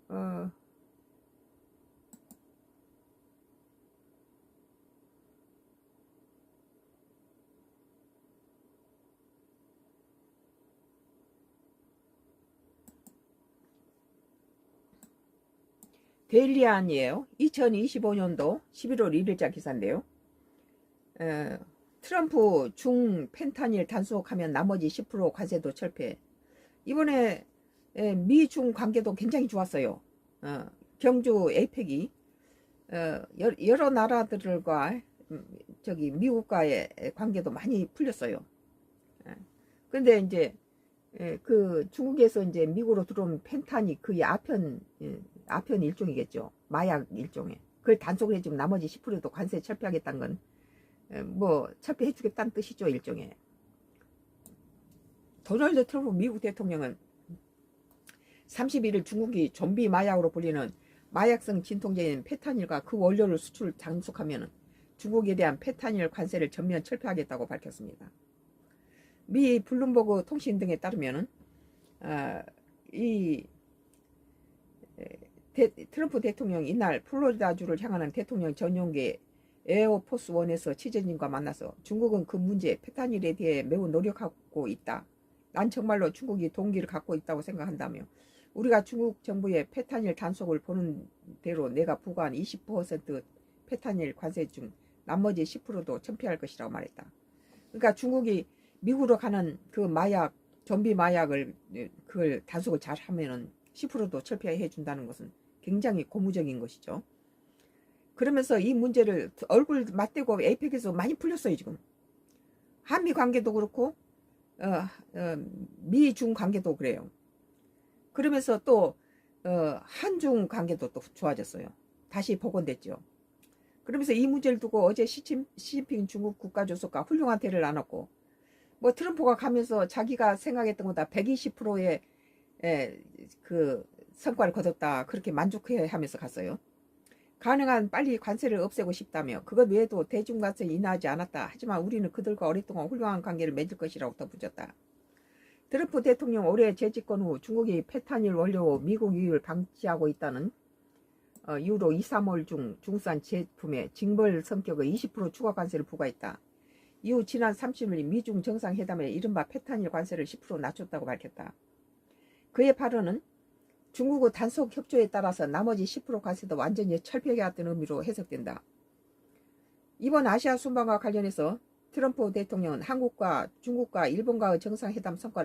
어, 데일리안이에요. 2025년도 11월 1일자 기사인데요. 에, 트럼프 중 펜타닐 단속하면 나머지 10% 관세도 철폐. 이번에 미중 관계도 굉장히 좋았어요. 경주 에이펙이 여러 나라들과 저기 미국과의 관계도 많이 풀렸어요. 근데 이제 그 중국에서 이제 미국으로 들어온 펜타닐 그 아편 일종이겠죠. 마약 일종에. 그걸 단속을 해주면 나머지 10%도 관세 철폐하겠다는 건 뭐 철폐해주겠다는 뜻이죠. 일종의. 도널드 트럼프 미국 대통령은 31일 중국이 좀비 마약으로 불리는 마약성 진통제인 페타닐과 그 원료를 수출 장속하면 중국에 대한 페타닐 관세를 전면 철폐하겠다고 밝혔습니다. 미 블룸버그 통신 등에 따르면 이 트럼프 대통령 이날 플로리다주를 향하는 대통령 전용기 에어포스 원에서 취재진과 만나서 중국은 그 문제 페타닐에 대해 매우 노력하고 있다. 난 정말로 중국이 동기를 갖고 있다고 생각한다며 우리가 중국 정부의 페타닐 단속을 보는 대로 내가 부과한 20% 페타닐 관세 중 나머지 10%도 철폐할 것이라고 말했다. 그러니까 중국이 미국으로 가는 그 마약, 좀비 마약을 그걸 단속을 잘 하면은 10%도 철폐해 준다는 것은 굉장히 고무적인 것이죠. 그러면서 이 문제를 얼굴 맞대고 에이펙에서 많이 풀렸어요. 지금 한미 관계도 그렇고 미중 관계도 그래요. 그러면서 또 한중 관계도 또 좋아졌어요. 다시 복원됐죠. 그러면서 이 문제를 두고 어제 시진핑 중국 국가주석과 훌륭한 대를 나눴고 뭐 트럼프가 가면서 자기가 생각했던 것보다 120%의 그 성과를 거뒀다 그렇게 만족해 하면서 갔어요. 가능한 빨리 관세를 없애고 싶다며 그것 외에도 대중관세 인하하지 않았다. 하지만 우리는 그들과 오랫동안 훌륭한 관계를 맺을 것이라고 덧붙였다. 트럼프 대통령 올해 재집권 후 중국이 페타닐 원료 미국 유입을 방치하고 있다는 이후로 2, 3월 중 중국산 제품에 징벌 성격의 20% 추가 관세를 부과했다. 이후 지난 30일 미중 정상회담에 이른바 페타닐 관세를 10% 낮췄다고 밝혔다. 그의 발언은 중국의 단속 협조에 따라서 나머지 10% 관세도 완전히 철폐하겠다는 의미로 해석된다. 이번 아시아 순방과 관련해서 트럼프 대통령은 한국과 중국과 일본과의 정상회담 성과를